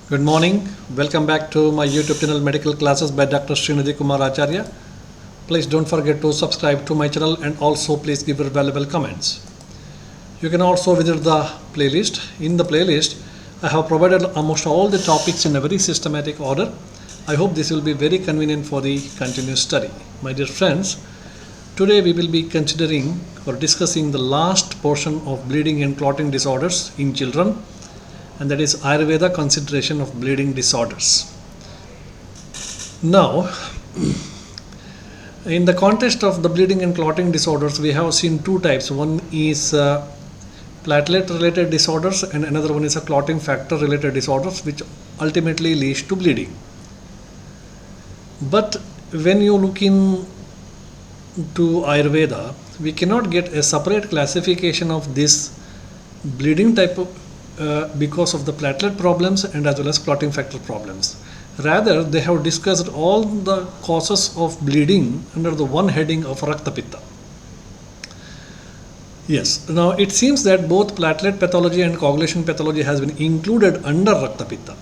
Good morning. Welcome back to my YouTube channel Medical Classes by Dr. Srinidhi Kumar Acharya. Please don't forget to subscribe to my channel and also please give your valuable comments. You can also visit the playlist. In the playlist, I have provided almost all the topics in a very systematic order. I hope this will be very convenient for the continuous study. My dear friends, today we will be considering or discussing the last portion of bleeding and clotting disorders in children, and that is Ayurveda consideration of bleeding disorders. Now, in the context of the bleeding and clotting disorders, we have seen two types. One is platelet related disorders and another one is a clotting factor related disorders, which ultimately leads to bleeding. But when you look into Ayurveda, we cannot get a separate classification of this bleeding type of because of the platelet problems and as well as clotting factor problems. Rather, they have discussed all the causes of bleeding under the one heading of Rakta Pitta. Yes, now it seems that both platelet pathology and coagulation pathology has been included under Rakta Pitta.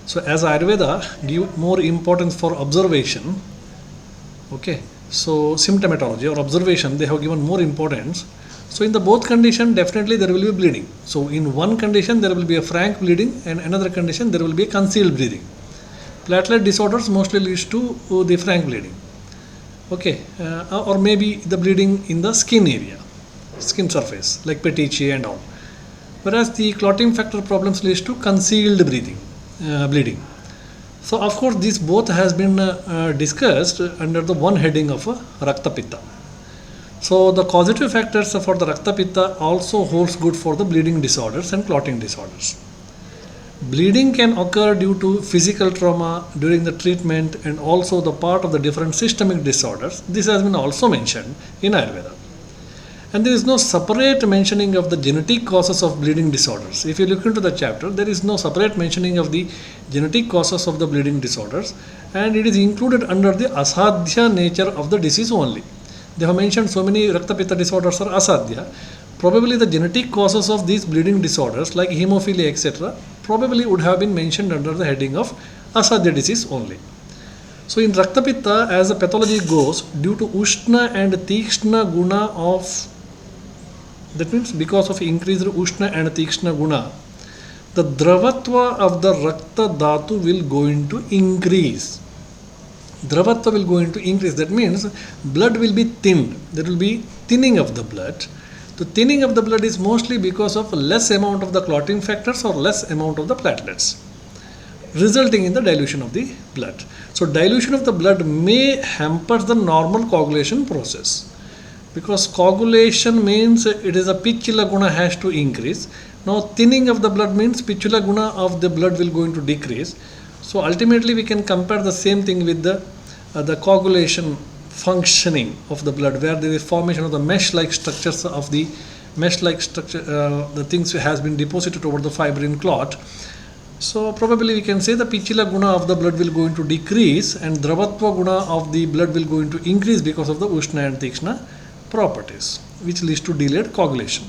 So as Ayurveda give more importance for observation, okay, so symptomatology or observation, they have given more importance. So in the both condition, definitely there will be bleeding. So in one condition there will be a frank bleeding and another condition there will be a concealed bleeding. Platelet disorders mostly leads to the frank bleeding, okay, or maybe the bleeding in the skin area, skin surface like petechiae and all. Whereas the clotting factor problems leads to concealed bleeding. So of course these both has been discussed under the one heading of Rakta Pitta. So the causative factors for the Rakta Pitta also holds good for the bleeding disorders and clotting disorders. Bleeding can occur due to physical trauma during the treatment and also the part of the different systemic disorders. This has been also mentioned in Ayurveda. And there is no separate mentioning of the genetic causes of bleeding disorders. If you look into the chapter, there is no separate mentioning of the genetic causes of the bleeding disorders, and it is included under the asadhya nature of the disease only. They have mentioned so many Rakta Pitta disorders are asadhya. Probably the genetic causes of these bleeding disorders like hemophilia etc. probably would have been mentioned under the heading of asadhya disease only. So in Rakta Pitta, as the pathology goes, due to Ushna and Tikshna guna of, that means because of increased Ushna and Tikshna guna, the Dravatva of the Rakta Dhatu will going to increase. Dravatva will going to increase. That means blood will be thinned. There will be thinning of the blood. The thinning of the blood is mostly because of less amount of the clotting factors or less amount of the platelets, resulting in the dilution of the blood. So dilution of the blood may hamper the normal coagulation process, because coagulation means it is a Pichila guna has to increase. Now thinning of the blood means Pichila guna of the blood will going to decrease. So ultimately we can compare the same thing with the coagulation functioning of the blood, where there is formation of the mesh-like structures of the mesh-like structure, the things has been deposited over the fibrin clot. So probably we can say the Pichila guna of the blood will going to decrease and Dravatva guna of the blood will going to increase because of the Ushna and Tikshna properties, which leads to delayed coagulation.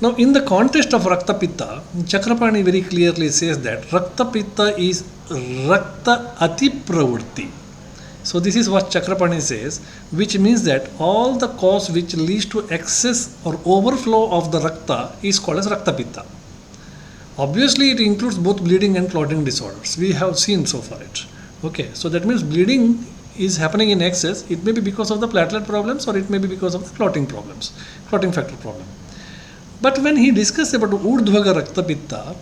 Now in the context of Rakta Pitta, Chakrapani very clearly says that Rakta Pitta is Rakta Ati Pravurti. So this is what Chakrapani says, which means that all the cause which leads to excess or overflow of the Rakta is called as Rakta Pitta. Obviously it includes both bleeding and clotting disorders. We have seen so far it. Okay, so that means bleeding is happening in excess. It may be because of the platelet problems or it may be because of the clotting problems, clotting factor problem. But when he discussed about Urdhvaga Rakta Pitta,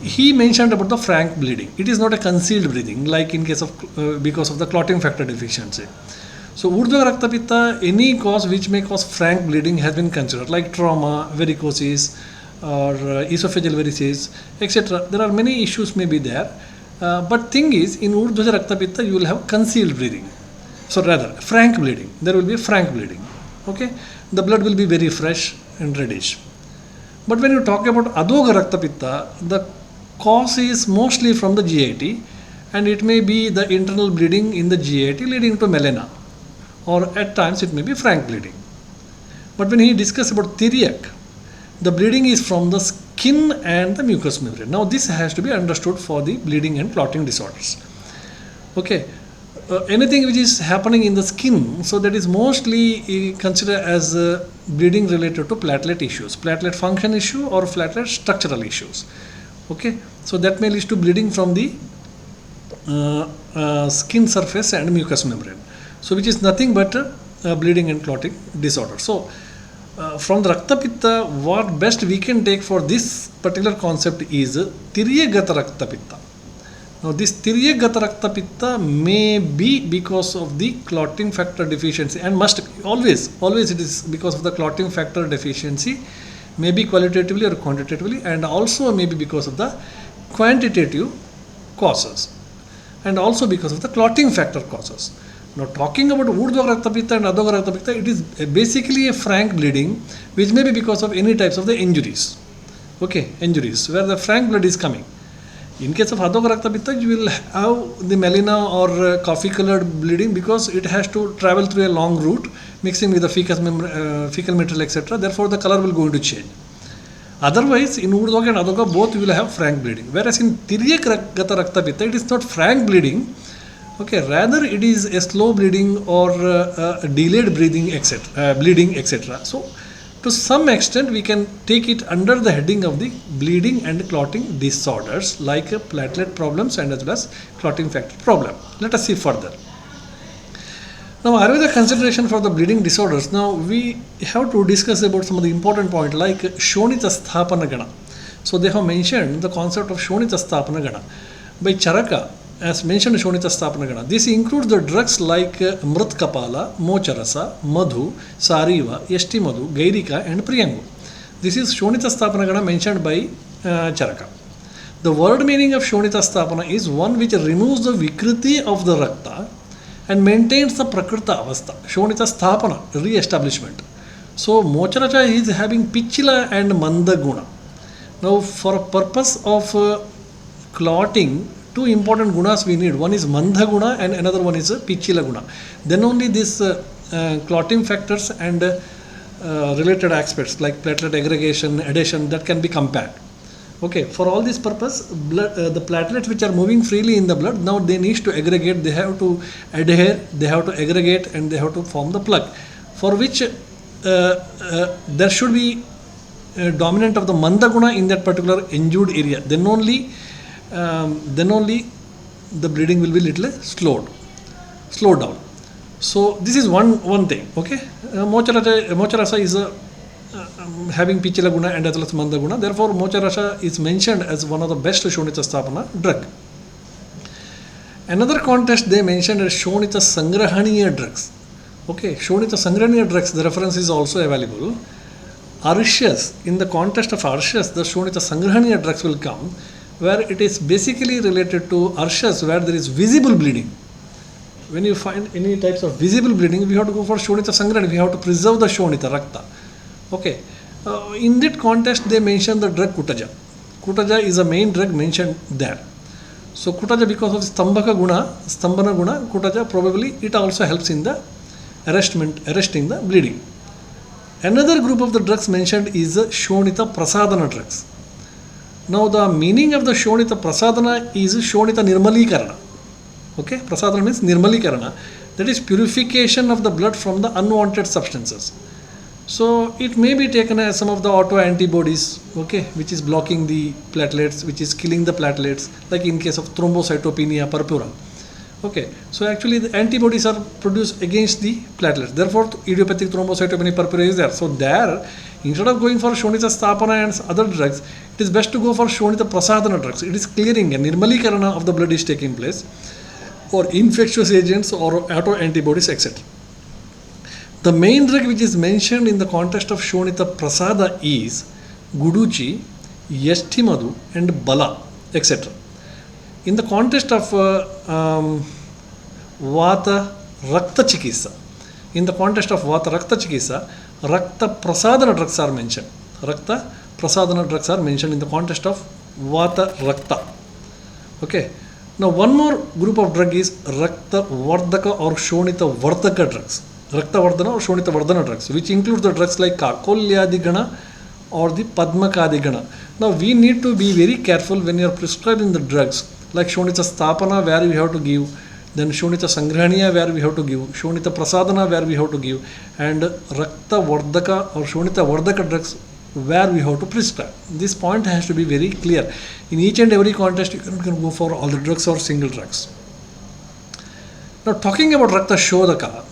he mentioned about the frank bleeding. It is not a concealed bleeding like in case of because of the clotting factor deficiency. So Urdhvaga Rakta Pitta, any cause which may cause frank bleeding has been considered, like trauma, varicosis or esophageal varices, etc. There are many issues may be there. But thing is, in Urdhvaga Rakta Pitta you will have concealed bleeding. So rather frank bleeding. There will be a frank bleeding. Okay, the blood will be very fresh and reddish. But when you talk about Adhoga Rakta Pitta, the cause is mostly from the GIT, and it may be the internal bleeding in the GIT leading to melena, or at times it may be frank bleeding. But when he discussed about Tiriac, the bleeding is from the skin and the mucous membrane. Now this has to be understood for the bleeding and clotting disorders. Okay, anything which is happening in the skin, so that is mostly considered as bleeding related to platelet issues, platelet function issue or platelet structural issues. Okay, so that may lead to bleeding from the skin surface and mucous membrane, so which is nothing but bleeding and clotting disorder. So from the Rakta Pitta, what best we can take for this particular concept is Tiryagata Rakta Pitta. Now this Tiryagata Rakta Pitta may be because of the clotting factor deficiency, and must be, always it is because of the clotting factor deficiency, maybe qualitatively or quantitatively, and also maybe because of the quantitative causes, and also because of the clotting factor causes. Now talking about Urdhva Rakta Pitta and Adhoga Rakta Pitta, it is basically a frank bleeding which may be because of any types of the injuries. Okay, injuries where the frank blood is coming. In case of Adhoga Rakta Pitta, you will have the melena or coffee colored bleeding because it has to travel through a long route mixing with the fecal material, etc. Therefore the color will go into change. Otherwise, in Urdhva and Adhoga, both you will have frank bleeding. Whereas in Tiryagata Rakta Pitta, it is not frank bleeding. Okay, rather it is a slow bleeding or delayed breathing, etc. Bleeding, etc. So, to some extent, we can take it under the heading of the bleeding and clotting disorders like platelet problems and as well as clotting factor problem. Let us see further. Now, Ayurveda consideration for the bleeding disorders. Now, we have to discuss about some of the important points like Shonita Sthapana Gana. So, they have mentioned the concept of Shonita Sthapana Gana by Charaka. As mentioned, Shonita Sthapana Gana. This includes the drugs like Mrit Kapala, Mocharasa, Madhu, Sariva, Yashti Madhu, Gairika and Priyangu. This is Shonita Sthapana Gana mentioned by Charaka. The word meaning of Shonita Sthapana is one which removes the Vikriti of the Rakta and maintains the Prakrita Avastha. Shonita Sthapana, re-establishment. So Mocharasa is having Pichila and Mandaguna. Now for a purpose of clotting, two important gunas we need. One is Mandha Guna and another one is Pichila Guna. Then only these clotting factors and related aspects like platelet aggregation, adhesion, that can be compared. Okay, for all this purpose, the platelets which are moving freely in the blood, now they need to aggregate, they have to adhere, they have to aggregate and they have to form the plug, for which there should be dominant of the Mandha Guna in that particular injured area. Then only the bleeding will be little slowed down. So this is one thing. Okay, Mocharasa is having Pichila Guna and as well as Mandha Guna. Therefore, Mocharasa is mentioned as one of the best Shonita Sthapana drug. Another contest they mentioned as Shonita Sangrahaniya drugs. Okay, Shonita Sangrahaniya drugs, the reference is also available. Arshas, in the context of Arshas, the Shonita Sangrahaniya drugs will come, where it is basically related to arshas where there is visible bleeding. When you find any types of visible bleeding, we have to go for Shonita Sangrahani, we have to preserve the Shonita Rakta. Okay, in that context they mention the drug Kutaja. Kutaja is a main drug mentioned there. So Kutaja, because of Stambhana Guna, Kutaja probably it also helps in the arresting the bleeding. Another group of the drugs mentioned is the Shonita Prasadana drugs. Now the meaning of the Shonita Prasadana is Shonita Nirmalikarana. Okay, Prasadana means Nirmalikarana, that is purification of the blood from the unwanted substances. So it may be taken as some of the autoantibodies, okay, which is blocking the platelets, which is killing the platelets, like in case of thrombocytopenia purpura. Okay, so actually the antibodies are produced against the platelets. Therefore, idiopathic thrombocytopenia purpura is there. So there, instead of going for Shonita Sthapana and other drugs, it is best to go for Shonita Prasadana drugs. It is clearing and Nirmalikarana of the blood is taking place, or infectious agents or autoantibodies, etc. The main drug which is mentioned in the context of Shonita Prasada is Guduchi, Yashti Madhu and Bala, etc. In the context of Vata Rakta Chikisa, Rakta Prasadana drugs are mentioned. Rakta Prasadana drugs are mentioned in the context of Vata Rakta. Okay. Now one more group of drug is Rakta Vardaka or Shonita Vardaka drugs. Rakta Vardana or Shonita Vardana drugs, which includes the drugs like Kakolyadi Gana, or the Padmakadigana. Now we need to be very careful when you are prescribing the drugs, like Shonita Stapana where we have to give, then Shonita Sangrahaniya where we have to give, Shonita Prasadana where we have to give, and Rakta Vardaka or Shonita Vardaka drugs where we have to prescribe. This point has to be very clear. In each and every contest you can go for all the drugs or single drugs. Now talking about Rakta Shodaka,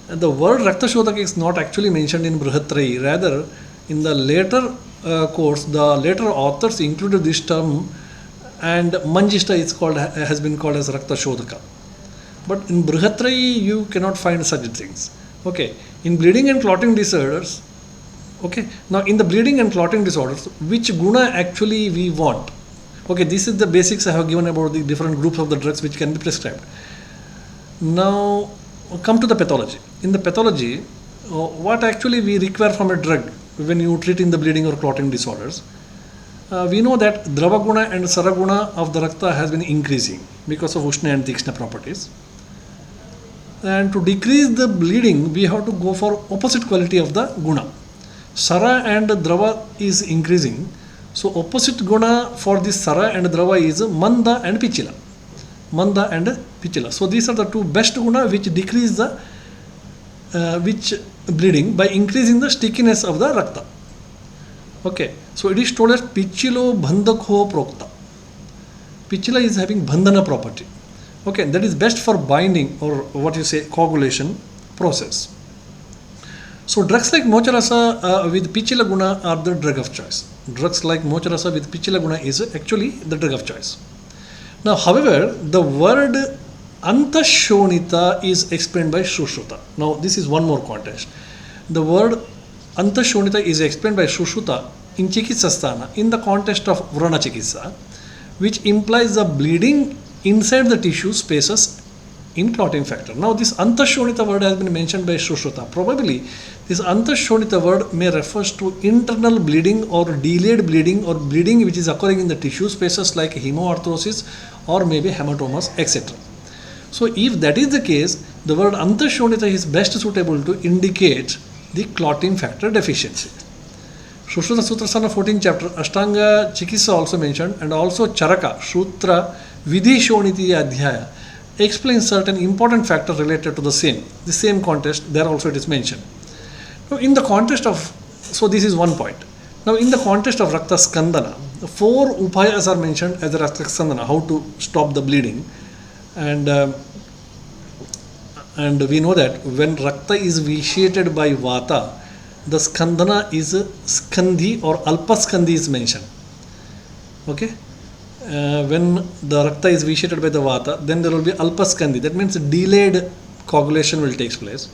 the word Rakta Shodaka is not actually mentioned in Brihatrayi. Rather, in the later course, the later authors included this term, and Manjishta has been called as Rakta Shodaka. But in Brihatrayi, you cannot find such things. Okay, in bleeding and clotting disorders, okay, now in the bleeding and clotting disorders, which guna actually we want? Okay, this is the basics I have given about the different groups of the drugs which can be prescribed. Now come to the pathology. In the pathology, what actually we require from a drug when you treat in the bleeding or clotting disorders? We know that Dravaguna and Saraguna of the Rakta has been increasing because of Ushna and Tikshna properties. And to decrease the bleeding, we have to go for opposite quality of the Guna. Sara and Drava is increasing. So opposite Guna for this Sara and Drava is Manda and Pichila. Manda and Pichila. So these are the two best Guna which decrease the bleeding by increasing the stickiness of the Rakta. Okay, so it is told as Pichilo Bandhakho Prokta. Pichila is having Bandhana property. Okay, that is best for binding or what you say coagulation process. So drugs like Mocharasa with Pichila Guna are the drug of choice. Drugs like Mocharasa with Pichila Guna is actually the drug of choice. Now, however, the word Antashonita is explained by Sushruta. Now, this is one more contest. The word Antashonita is explained by Sushruta in Chikitsasthana in the context of Vrana Chikitsa, which implies the bleeding inside the tissue spaces in clotting factor. Now, this Antashonita word has been mentioned by Sushruta. Probably, this Antashonita word may refer to internal bleeding or delayed bleeding or bleeding which is occurring in the tissue spaces like hemoarthrosis or maybe hematomas, etc. So, if that is the case, the word Antashonita is best suitable to indicate the clotting factor deficiency. Sushruta Sutrasana 14th chapter, Ashtanga Chikitsa also mentioned, and also Charaka, Shutra Vidhi Shoniti Adhyaya explains certain important factors related to the same context, there also it is mentioned. Now in the context of, so this is one point. Now in the context of Rakta Skandana, the 4 upayas are mentioned as the Rakta Skandana, how to stop the bleeding. And we know that when Rakta is vitiated by Vata, the Skandana is Skandhi or Alpaskandhi is mentioned. Okay. When the Rakta is vitiated by the Vata, then there will be Alpaskandhi. That means delayed coagulation will take place.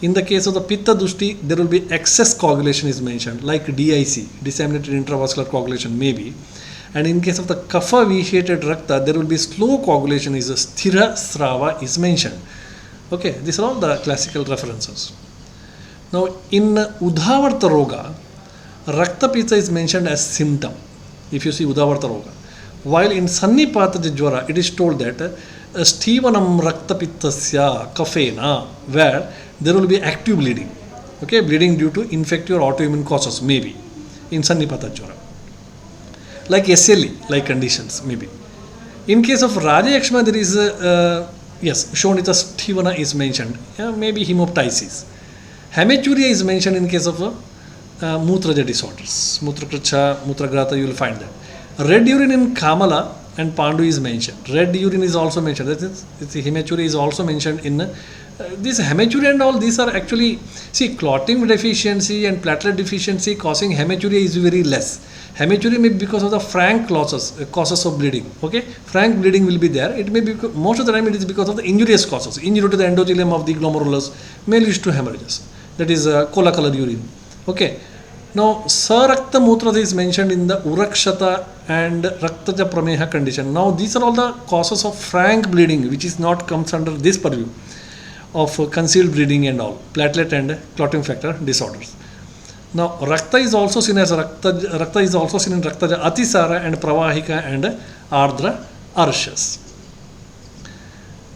In the case of the Pitta Dushti, there will be excess coagulation is mentioned, like DIC, disseminated intravascular coagulation maybe. And in case of the Kapha vitiated Rakta, there will be slow coagulation, is a Sthira Srava is mentioned. Okay, these are all the classical references. Now in Udhavarta Roga, Rakta Pitta is mentioned as symptom, if you see Udhavarta Roga. While in Sannipata Jwara, it is told that Stevanam Rakta Pittasya Kafena, where there will be active bleeding. Okay, bleeding due to infective or autoimmune causes, maybe, in Sannipata Jwara. Like SLE, like conditions, maybe. In case of Raja Yakshma, there is, yes, Shonita Stevana is mentioned, maybe hemoptysis. Hematuria is mentioned in case of Mutraja disorders. Mutrakracha, Mutragrata, you will find that. Red urine in Kamala and Pandu is mentioned. Red urine is also mentioned. That is, hematuria is also mentioned in this hematuria and all. These are actually, see, clotting deficiency and platelet deficiency causing hematuria is very less. Hematuria may be because of the frank causes of bleeding. Okay, frank bleeding will be there. It may be, most of the time it is because of the injurious causes. Injury to the endothelium of the glomerulus may lead to hemorrhages. That is cola color urine. Okay. Now, Sarakta Mutra is mentioned in the Urakshata and Raktaja Prameha condition. Now, these are all the causes of frank bleeding, which is not comes under this purview of concealed bleeding and all, platelet and clotting factor disorders. Now, Rakta is also seen as Rakta is also seen in Raktaja Atisara and Pravahika and Ardra Arshas.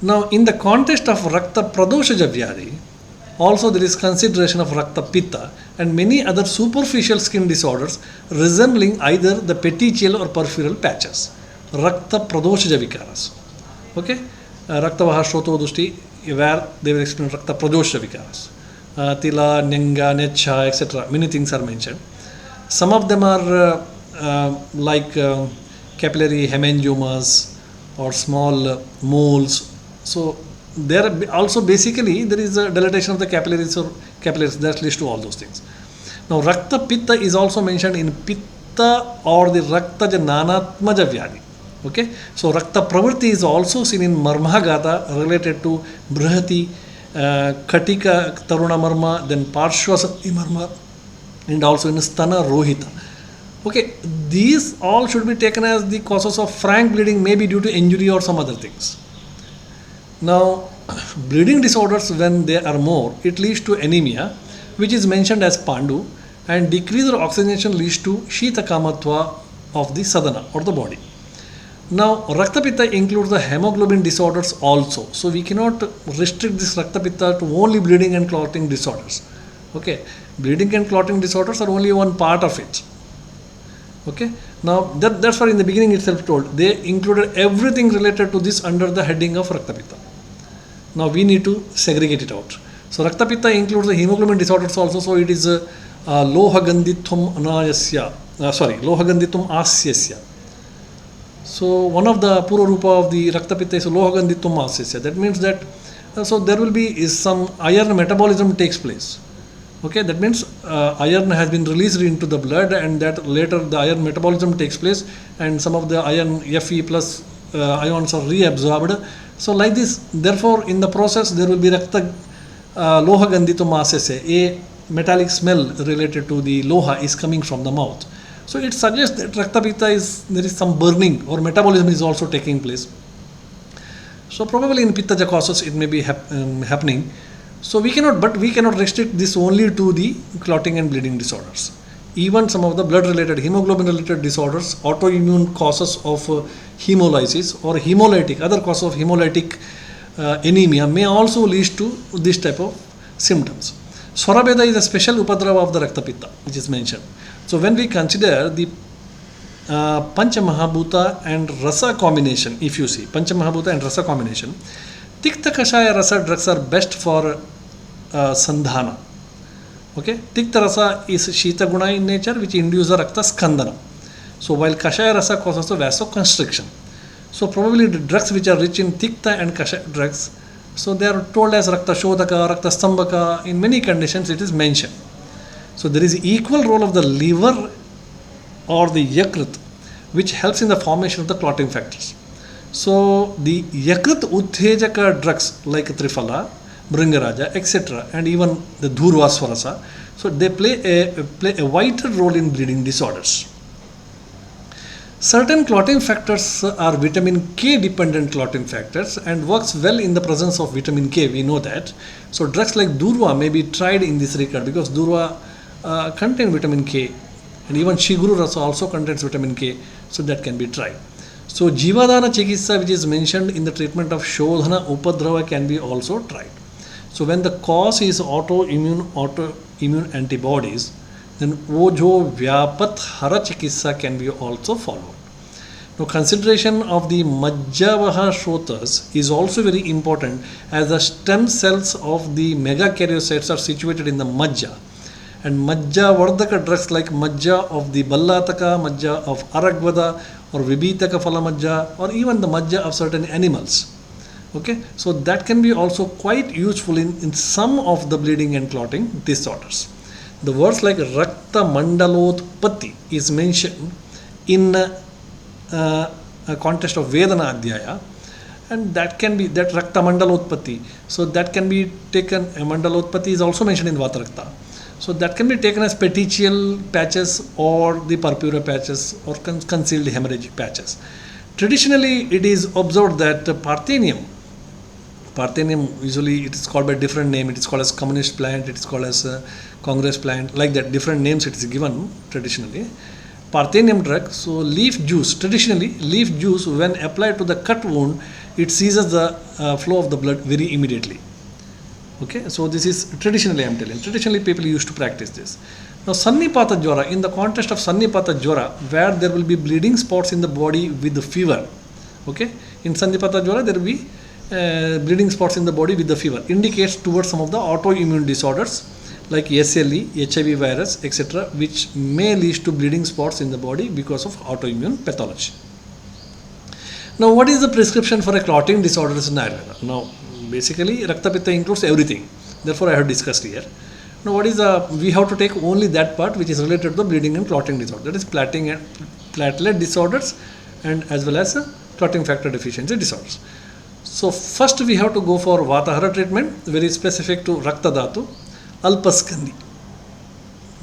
Now, in the context of Rakta Pradoshaja Vyadi, Also, there is consideration of Rakta Pitta and many other superficial skin disorders resembling either the petechial or peripheral patches. Rakta Pradoshaja Vikaras. Okay? Raktavaha Shroto Dushti, where they will explain Rakta Pradoshaja Vikaras. Tila, Nenga, Necha, etc. Many things are mentioned. Some of them are like capillary hemangiomas or small moles. So there also basically there is a dilatation of the capillaries or capillaries that leads to all those things. Now Rakta Pitta is also mentioned in Pitta or the Raktaja Nanatmaja Vyadi. Okay, so Rakta Pravritti is also seen in Marmagata related to Brihati, Katika Taruna Marma, then Parshvasati Marma, and also in Stana Rohita. Okay, these all should be taken as the causes of frank bleeding, maybe due to injury or some other things. Now, bleeding disorders, when they are more, it leads to anemia, which is mentioned as Pandu, and decreased oxygenation leads to Shita Kamatva of the sadhana or the body. Now, Rakta Pitta includes the hemoglobin disorders also. So, we cannot restrict this Rakta Pitta to only bleeding and clotting disorders. Okay, bleeding and clotting disorders are only one part of it. Okay, now that's why in the beginning itself told, they included everything related to this under the heading of Rakta Pitta. Now, we need to segregate it out. So, Rakta Pitta includes the hemoglobin disorders also. So, it is Lohagandithum Anayasya, Lohagandithum Asyasya. So, one of the Pura Rupa of the Rakta Pitta is Lohagandithum Asyasya. That means that, so there will be some iron metabolism takes place. Okay, that means iron has been released into the blood, and that later the iron metabolism takes place, and some of the iron Fe plus ions are reabsorbed. So, like this, therefore, in the process, there will be Rakta Loha Gandhitum Asese, a metallic smell related to the Loha is coming from the mouth. So, it suggests that Rakta Pitta there is some burning or metabolism is also taking place. So, probably in Pitta causes it may be happening. So, we cannot restrict this only to the clotting and bleeding disorders. Even some of the blood related, hemoglobin related disorders, autoimmune causes of hemolysis or hemolytic, other causes of hemolytic anemia may also lead to this type of symptoms. Swarabheda is a special upadrava of the Rakta Pitta, which is mentioned. So, when we consider the Pancha Mahabhuta and Rasa combination, if you see Pancha Mahabhuta and Rasa combination, Tikta Kashaya Rasa drugs are best for Sandhana. Okay, Tikta Rasa is Shita Guna in nature, which induces the Rakta Skandana. So, while Kashaya Rasa causes the vasoconstriction. So, probably the drugs which are rich in Tikta and Kashaya drugs, so they are told as Rakta Shodhaka, Rakta Stambhaka, in many conditions it is mentioned. So, there is equal role of the liver or the Yakrit, which helps in the formation of the clotting factors. So, the Yakrit Uttejaka drugs like Triphala, Bringaraja, etc., and even the Dhurvasvarasa, so they play a vital role in bleeding disorders. Certain clotting factors are vitamin K dependent clotting factors and works well in the presence of vitamin K, we know that. So, drugs like Durva may be tried in this regard because Durva contain vitamin K, and even Shiguru Rasa also contains vitamin K, so that can be tried. So, Jivadana Chikitsa, which is mentioned in the treatment of Shodhana Upadrava, can be also tried. So, when the cause is autoimmune antibodies, then Ojo Vyapat Hara Chikitsa can be also followed. Now, consideration of the Majjavaha Shrotas is also very important, as the stem cells of the megakaryocytes are situated in the Majja. And Majja Vardhaka drugs like Majja of the Ballataka, Majja of Aragvada, or Vibhitaka Phalamajja, or even the Majja of certain animals. Okay, so that can be also quite useful in some of the bleeding and clotting disorders. The words like Rakta Mandalotpatti is mentioned in a context of Vedana Adhyaya, and that can be that Rakta Mandalotpatti. So that can be taken, Mandalotpatti is also mentioned in Vatarakta. So that can be taken as petechial patches or the purpura patches or concealed hemorrhagic patches. Traditionally, it is observed that Parthenium usually it is called by different name. It is called as communist plant, it is called as Congress plant, like that, different names it is given traditionally. Parthenium drug, so leaf juice, traditionally leaf juice when applied to the cut wound, it seizes the flow of the blood very immediately. Okay, so this is traditionally, I am telling. Traditionally, people used to practice this. Now, Sannipata Jwara, in the context of Sannipata Jwara, where there will be bleeding spots in the body with the fever. Okay, in Sannipata Jwara, there will be bleeding spots in the body with the fever, indicates towards some of the autoimmune disorders like SLE, HIV virus, etc., which may lead to bleeding spots in the body because of autoimmune pathology. Now, what is the prescription for a clotting disorders in Ayurveda? Now, basically, Rakta Pitta includes everything. Therefore, I have discussed here. Now, what is we have to take only that part which is related to the bleeding and clotting disorder. That is platelet disorders and as well as clotting factor deficiency disorders. So, first we have to go for Vatahara treatment, very specific to Rakta Dhatu, Alpaskandi.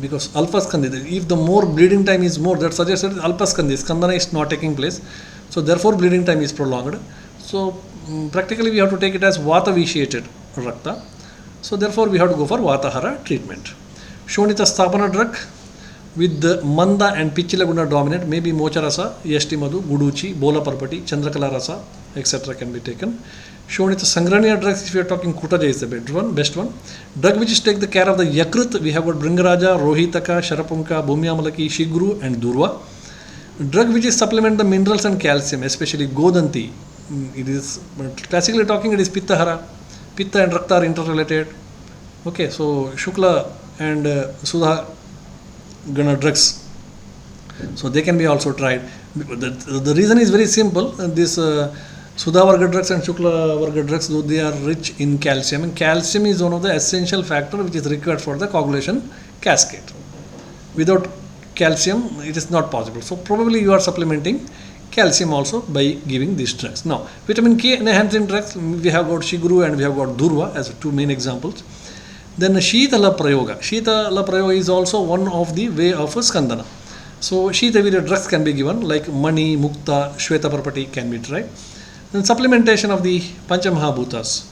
Because Alpaskandi, if the more bleeding time is more, that suggests that Alpaskandi, Skandana is not taking place. So, therefore, bleeding time is prolonged. So, practically we have to take it as Vata vitiated Rakta. So, therefore, we have to go for Vatahara treatment. Shonita Sthapana drug with the Manda and Pichila Guna dominant, maybe Mocharasa, Yashti Madhu, Guduchi, Bola Parpati, Chandrakala Rasa, etc. can be taken. Shonita Sangraniya drugs, if you are talking Kutaja is the best one. Drug which is take the care of the Yakrut, we have got Bringaraja, Rohitaka, Sharapunka, Bhumyamalaki, Shiguru and Durva. Drug which is supplement the minerals and calcium, especially Godanti. It is classically talking, it is Pittahara. Pitta and Rakta are interrelated. Okay, so Shukla and Sudha Gana drugs. So they can be also tried. The reason is very simple. This Sudha Varga drugs and Shukla Varga drugs, though they are rich in calcium, and calcium is one of the essential factors which is required for the coagulation cascade. Without calcium, it is not possible. So probably you are supplementing calcium also by giving these drugs. Now, vitamin K enhancing drugs, we have got Shiguru and we have got Durva as two main examples. Then Shitala Prayoga. Shitala Prayoga is also one of the way of Skandana. So Shitavira drugs can be given like Mani, Mukta, Shweta Parpati can be tried. Then supplementation of the Panchamahabhutas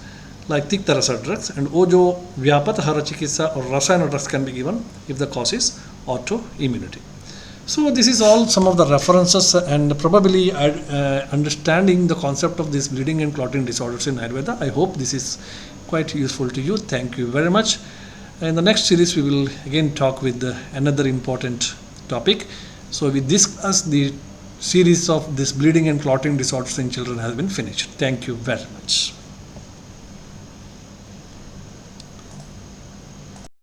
like Tikta Rasa drugs and Ojo, Vyapata Harachikisa or Rasayana drugs can be given if the cause is autoimmunity. So this is all some of the references and probably understanding the concept of this bleeding and clotting disorders in Ayurveda. I hope this is quite useful to you. Thank you very much. In the next series we will again talk with another important topic. So we discuss the series of this bleeding and clotting disorders in children has been finished. Thank you very much.